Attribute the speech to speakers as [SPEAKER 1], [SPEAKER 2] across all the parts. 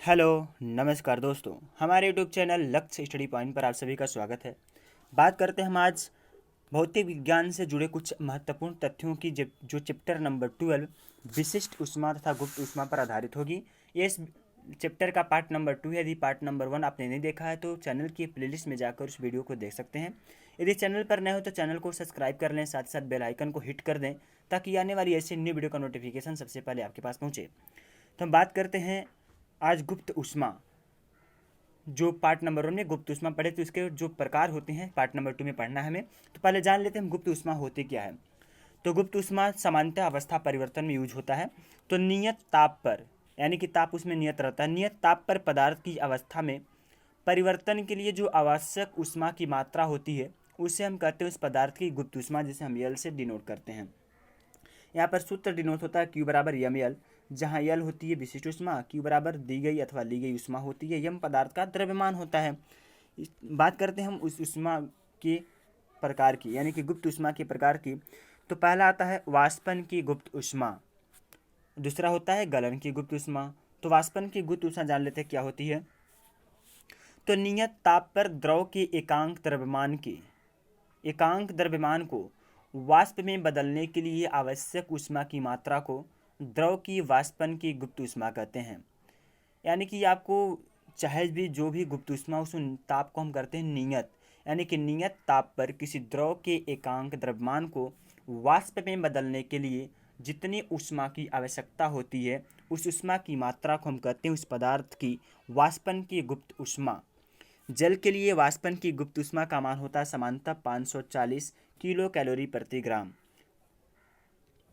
[SPEAKER 1] Hello नमस्कार दोस्तों, हमारे यूट्यूब चैनल लक्ष्य स्टडी पॉइंट पर आप सभी का स्वागत है। बात करते हैं हम आज भौतिक विज्ञान से जुड़े कुछ महत्वपूर्ण तथ्यों की जो चैप्टर नंबर 12 विशिष्ट ऊष्मा तथा गुप्त ऊष्मा पर आधारित होगी। ये इस चैप्टर का पार्ट नंबर 2 है। यदि पार्ट नंबर 1 आपने नहीं देखा है तो चैनल की प्लेलिस्ट में जाकर उस वीडियो को देख सकते हैं। यदि चैनल पर नए हो तो चैनल को सब्सक्राइब कर लें, साथ ही साथ बेल आइकन को हिट कर दें ताकि आने वाली ऐसी न्यू वीडियो का नोटिफिकेशन सबसे पहले आपके पास पहुँचे। तो हम बात करते हैं आज गुप्त ऊष्मा। जो पार्ट नंबर 1 में गुप्त ऊष्मा पढ़े तो इसके जो प्रकार होते हैं पार्ट नंबर 2 में पढ़ना है हमें। तो पहले जान लेते हैं हम गुप्त ऊष्मा होती क्या है। तो गुप्त ऊष्मा सामान्यतः अवस्था परिवर्तन में यूज होता है। तो नियत ताप पर, यानी कि ताप उसमें नियत रहता है, नियत ताप पर पदार्थ की अवस्था में परिवर्तन के लिए जो आवश्यक ऊष्मा की मात्रा होती है उसे हम कहते हैं उस पदार्थ की गुप्त ऊष्मा, जिसे हम यल से डिनोट करते हैं। यहाँ पर सूत्र डिनोट होता है Q बराबर यम यल, जहाँ यल होती है विशिष्ट ऊष्मा, Q बराबर दी गई अथवा ली गई ऊष्मा होती है, यम पदार्थ का द्रव्यमान होता है। बात करते हैं हम उस ऊष्मा के प्रकार की, यानी कि गुप्त ऊष्मा के प्रकार की। तो पहला आता है वाष्पन की गुप्त ऊष्मा, दूसरा होता है गलन की गुप्त ऊष्मा। तो वाष्पन की गुप्त ऊष्मा जान लेते हैं क्या होती है। तो नियत ताप पर द्रव के एकांक द्रव्यमान को वाष्प में बदलने के लिए आवश्यक ऊष्मा की मात्रा को द्रव की वाष्पन की गुप्त ऊष्मा कहते हैं। यानी कि आपको चाहे भी जो भी गुप्त ऊष्मा उस ताप को हम करते हैं नियत, यानी कि नियत ताप पर किसी द्रव के एकांक द्रव्यमान को वाष्प में बदलने के लिए जितनी ऊष्मा की आवश्यकता होती है उस ऊष्मा की मात्रा को हम कहते हैं उस पदार्थ की वाष्पन की गुप्त ऊष्मा। जल के लिए वाष्पन की गुप्त ऊष्मा का मान होता है सामान्यतः 540 किलो कैलोरी प्रति ग्राम।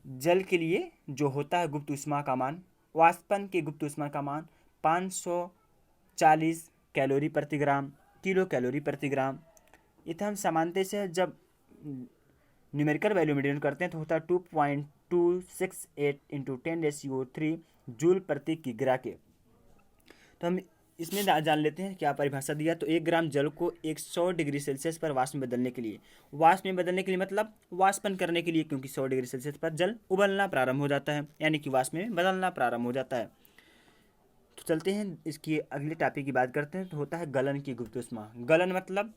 [SPEAKER 1] जल के लिए जो होता है गुप्त ऊष्मा का मान, वाष्पन की गुप्त ऊष्मा का मान 540 कैलोरी प्रति ग्राम, किलो कैलोरी प्रति ग्राम। इसे हम सामान्यतः से जब न्यूमेरिकल वैल्यू में डिनोट करते हैं तो होता है 2.268 इंटू 10⁻³ जूल प्रति किग्रा के। तो हम इसमें जान लेते हैं क्या परिभाषा दिया। तो 1 ग्राम जल को 100 डिग्री सेल्सियस पर वाष्प में बदलने के लिए, वाष्प में बदलने के लिए मतलब वाष्पन करने के लिए, क्योंकि 100 डिग्री सेल्सियस पर जल उबलना प्रारंभ हो जाता है, यानी कि वाष्प में बदलना प्रारंभ हो जाता है। तो चलते हैं इसकी अगले टॉपिक की बात करते हैं। तो होता है गलन की गुप्त ऊष्मा। गलन मतलब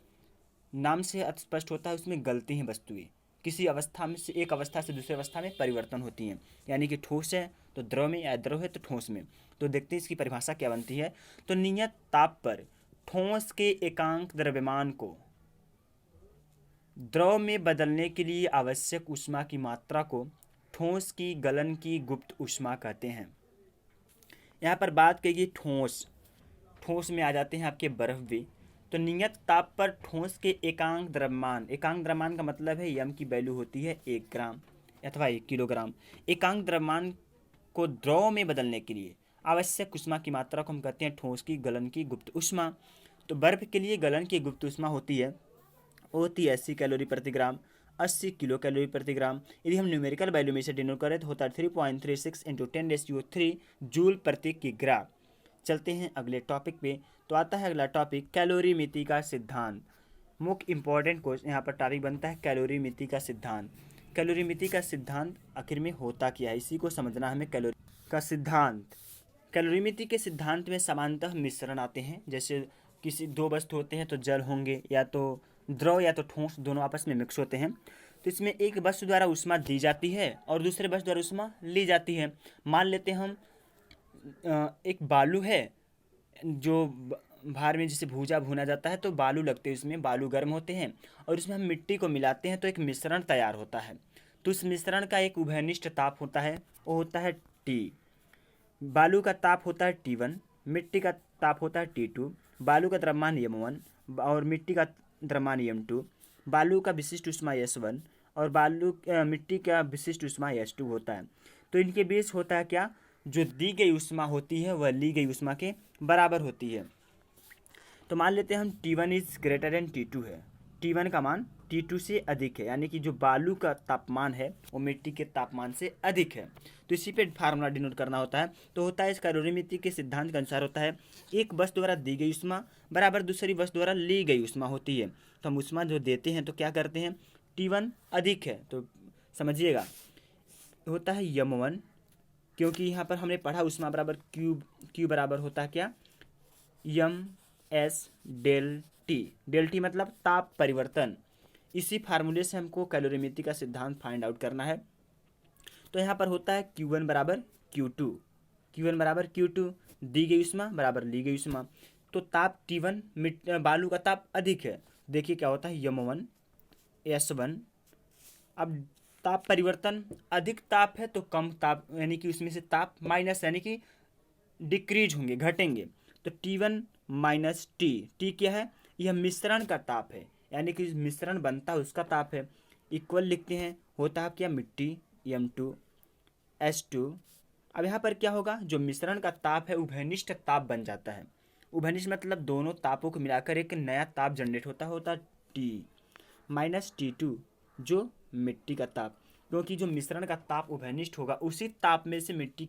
[SPEAKER 1] नाम से स्पष्ट होता है उसमें गलती हैं वस्तुएं, किसी अवस्था में से एक अवस्था से दूसरी अवस्था में परिवर्तन होती हैं। यानी कि ठोस है तो द्रव में, या द्रव है तो ठोस में। तो देखते हैं इसकी परिभाषा क्या बनती है। तो नियत ताप पर ठोस के एकांक द्रव्यमान को द्रव में बदलने के लिए आवश्यक ऊष्मा की मात्रा को ठोस की गलन की गुप्त ऊष्मा कहते हैं। यहाँ पर बात करिए ठोस, ठोस में आ जाते हैं आपके बर्फ भी। तो नियत ताप पर ठोस के एकांक द्रव्यमान का मतलब है यम की वैल्यू होती है 1 ग्राम अथवा 1 किलोग्राम। एकांक द्रव्यमान को द्रव में बदलने के लिए आवश्यक ऊष्मा की मात्रा को हम कहते हैं ठोस की गलन की गुप्त ऊष्मा। तो बर्फ के लिए गलन की गुप्त ऊष्मा होती है 80 कैलोरी प्रति ग्राम, 80 किलो कैलोरी प्रति ग्राम। यदि हम न्यूमेरिकल वैल्यू में इसे डिनोट करें तो होता है 3.36 इंटू 10⁻³ जूल प्रति किग्रा। चलते हैं अगले टॉपिक पे। तो आता है अगला टॉपिक कैलोरीमिति का सिद्धांत। मुख्य इंपॉर्टेंट क्वेश्चन यहाँ पर टॉपिक बनता है कैलोरीमिति का सिद्धांत। कैलोरीमिति का सिद्धांत आखिर में होता क्या है, इसी को समझना हमें। कैलोरी का सिद्धांत, कैलोरीमिति के सिद्धांत में सामान्यतः मिश्रण आते हैं। जैसे किसी दो वस्तु होते हैं तो जल होंगे, या तो द्रव या तो ठोस, दोनों आपस में मिक्स होते हैं। तो इसमें एक वस्तु द्वारा ऊष्मा दी जाती है और दूसरे वस्तु द्वारा ऊष्मा ली जाती है। मान लेते हैं हम एक बालू है जो भार में जिसे भूजा भुना जाता है तो बालू लगते हैं, उसमें बालू गर्म होते हैं और उसमें हम मिट्टी को मिलाते हैं तो एक मिश्रण तैयार होता है। तो उस मिश्रण का एक उभयनिष्ठ ताप होता है, वो होता है T। बालू का ताप होता है T1, मिट्टी का ताप होता है T2। बालू का द्रव्यमान m1 और मिट्टी का द्रव्यमान m2। बालू का विशिष्ट ऊष्मा S1 और मिट्टी का विशिष्ट ऊष्मा S2 होता है। तो इनके बीच होता है क्या, जो दी गई ऊष्मा होती है वह ली गई ऊष्मा के बराबर होती है। तो मान लेते हैं हम T1 is greater than T2 है, T1 का मान T2 से अधिक है, यानी कि जो बालू का तापमान है वो मिट्टी के तापमान से अधिक है। तो इसी पे फार्मूला डिनोट करना होता है। तो होता है इस कैलोरीमिति के सिद्धांत के अनुसार होता है एक वस्तु द्वारा दी गई ऊष्मा बराबर दूसरी वस्तु द्वारा ली गई ऊष्मा होती है। तो हम ऊष्मा जो देते हैं तो क्या करते हैं, T1 अधिक है तो समझिएगा होता है m1 क्योंकि यहाँ पर हमने पढ़ा ऊष्मा बराबर क्यू बराबर होता है क्या, m s del T. Del T मतलब ताप परिवर्तन। इसी फार्मूले से हमको कैलोरीमेट्री का सिद्धांत फाइंड आउट करना है। तो यहाँ पर होता है Q1 बराबर Q2, Q1 बराबर Q2, दी गई ऊष्मा बराबर ली गई ऊष्मा। तो ताप T1 बालू का ताप अधिक है, देखिए क्या होता है यम1 S1। अब ताप परिवर्तन, अधिक ताप है तो कम ताप, यानी कि उसमें से ताप माइनस यानी कि डिक्रीज होंगे, घटेंगे। तो T1 माइनस टी क्या है, यह मिश्रण का ताप है, यानी कि मिश्रण बनता है उसका ताप है। इक्वल लिखते हैं, होता है क्या मिट्टी M2 S2। अब यहाँ पर क्या होगा, जो मिश्रण का ताप है उभयनिष्ठ ताप बन जाता है। उभयनिष्ठ मतलब दोनों तापों को मिलाकर एक नया ताप जनरेट होता है T माइनस T2 जो मिट्टी का ताप, क्योंकि जो मिश्रण का ताप उभयनिष्ठ होगा उसी ताप में से मिट्टी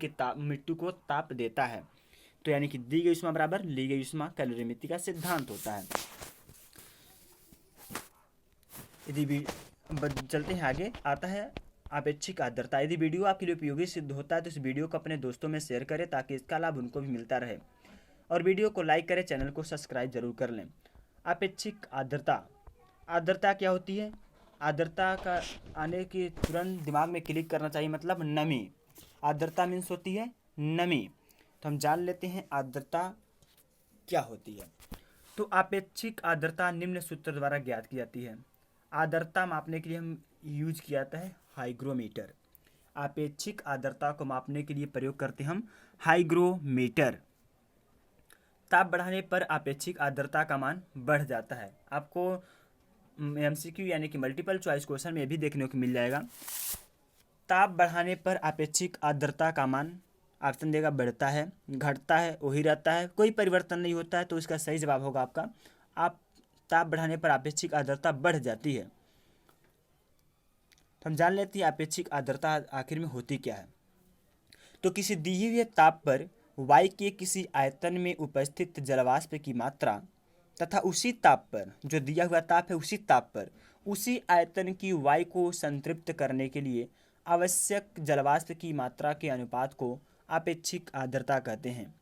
[SPEAKER 1] को ताप देता है। तो यानी कि दी गई ऊष्मा बराबर ली गई ऊष्मा, कैलोरीमेट्री का सिद्धांत होता है। यदि चलते हैं आगे, आता है अपेक्षिक आर्द्रता। यदि वीडियो आपके लिए उपयोगी सिद्ध होता है तो इस वीडियो को अपने दोस्तों में शेयर करें ताकि इसका लाभ उनको भी मिलता रहे, और वीडियो को लाइक करें, चैनल को सब्सक्राइब जरूर कर लें। अपेक्षिक आर्द्रता, आर्द्रता क्या होती है, आर्द्रता का आने के तुरंत दिमाग में क्लिक करना चाहिए, मतलब नमी। आर्द्रता मीन्स होती है नमी। तो हम जान लेते हैं आर्द्रता क्या होती है। तो अपेक्षिक आर्द्रता निम्न सूत्र द्वारा ज्ञात की जाती है। आर्द्रता मापने के लिए हम यूज किया जाता है हाइग्रोमीटर। अपेक्षिक आर्द्रता को मापने के लिए प्रयोग करते हैं हम हाइग्रोमीटर। ताप बढ़ाने पर अपेक्षिक आर्द्रता का मान बढ़ जाता है। आपको MCQ यानी कि मल्टीपल चॉइस क्वेश्चन में भी देखने को मिल जाएगा। ताप बढ़ाने पर अपेक्षिक आर्द्रता का मान ऑप्शन देगा बढ़ता है, घटता है, वही रहता है, कोई परिवर्तन नहीं होता है। तो इसका सही जवाब होगा आपका आप ताप बढ़ाने पर अपेक्षिक आर्द्रता बढ़ जाती है। तो हम जान लेते हैं अपेक्षिक आर्द्रता आखिर में होती क्या है। तो किसी दिए हुए ताप पर वायु के किसी आयतन में उपस्थित जलवाष्प की मात्रा तथा उसी ताप पर, जो दिया हुआ ताप है उसी ताप पर उसी आयतन की वायु को संतृप्त करने के लिए आवश्यक जलवाष्प की मात्रा के अनुपात को अपेक्षिक आर्द्रता कहते हैं।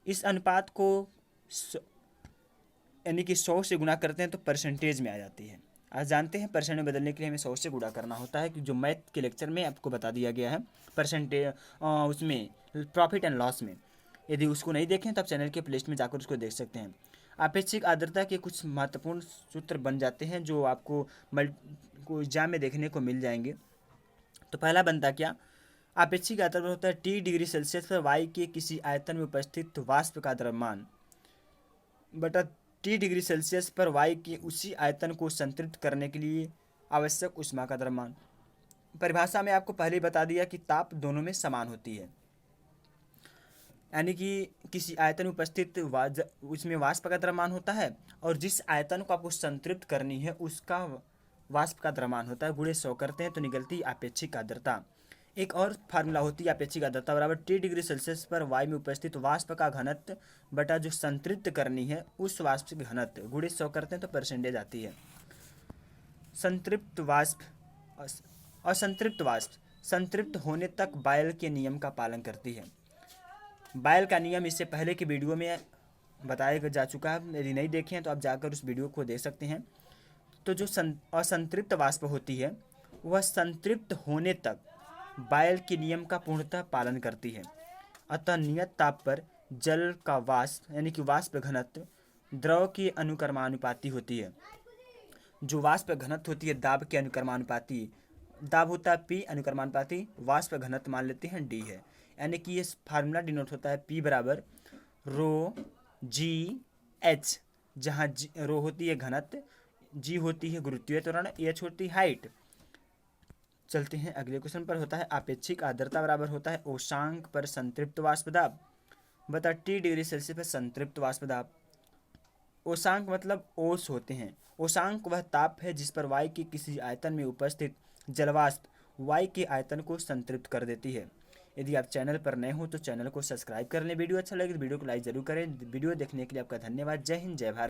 [SPEAKER 1] इस अनुपात को यानी कि 100 से गुणा करते हैं तो परसेंटेज में आ जाती है। आज जानते हैं परसेंट में बदलने के लिए हमें 100 से गुणा करना होता है, कि जो मैथ के लेक्चर में आपको बता दिया गया है परसेंटेज, उसमें प्रॉफिट एंड लॉस में। यदि उसको नहीं देखें तो आप चैनल के प्लेलिस्ट में जाकर उसको देख सकते हैं। अपेक्षिक आर्द्रता के कुछ महत्वपूर्ण सूत्र बन जाते हैं जो आपको एग्जाम में देखने को मिल जाएंगे। तो पहला बनता क्या, अपेक्षिक आर्द्रता होता है T डिग्री सेल्सियस पर वायु के किसी आयतन में उपस्थित वाष्प का द्रव्यमान बटा T डिग्री सेल्सियस पर वायु के उसी आयतन को संतृप्त करने के लिए आवश्यक ऊष्मा का द्रव्यमान। परिभाषा में आपको पहले बता दिया कि ताप दोनों में समान होती है, यानी कि किसी आयतन में उपस्थित उसमें वाष्प का द्रव्यमान होता है, और जिस आयतन को आपको संतृप्त करनी है उसका वाष्प का द्रव्यमान होता है, गुणे 100 करते हैं तो निकलती अपेक्षिक आर्द्रता। एक और फार्मूला होती है अपेक्षिक आर्द्रता बराबर T डिग्री सेल्सियस पर वायु में उपस्थित वाष्प का घनत्व बटा जो संतृप्त करनी है उस वाष्प के घनत्व, गुणे 100 करते हैं तो परसेंटेज आती है। संतृप्त वाष्प, असंतृप्त वाष्प संतृप्त होने तक बायल के नियम का पालन करती है। बायल का नियम इससे पहले की वीडियो में बताया जा चुका है, यदि नहीं देखे हैं तो आप जाकर उस वीडियो को देख सकते हैं। तो जो असंतृप्त वाष्प होती है वह संतृप्त होने तक बायल के नियम का पूर्णतः पालन करती है। अतः नियत ताप पर जल का वाष्प यानी कि वाष्प घनत्व द्रव की अनुक्रमानुपाती होती है। जो वाष्प घनत्व होती है दाब के अनुक्रमानुपाती, दाब होता है P, अनुक्रमानुपाती वाष्प घनत्व मान लेते हैं D है, यानी कि ये फार्मूला डिनोट होता है P बराबर रो जी एच, जहाँ रो होती है घनत्व, G होती है गुरुत्वीय त्वरण, H होती है हाइट। चलते हैं अगले क्वेश्चन पर। होता है अपेक्षिक आर्द्रता बराबर होता है ओशांक पर संतृप्त वाष्प दाब बता T डिग्री सेल्सियस पर संतृप्त वाष्प दाब। ओशांक मतलब ओस होते हैं। ओशांक वह ताप है जिस पर वायु के किसी आयतन में उपस्थित जलवाष्प वायु के आयतन को संतृप्त कर देती है। यदि आप चैनल पर नए हो तो चैनल को सब्सक्राइब कर लें। वीडियो अच्छा लगे तो वीडियो को लाइक जरूर करें। वीडियो देखने के लिए आपका धन्यवाद। जय हिंद, जय भारत।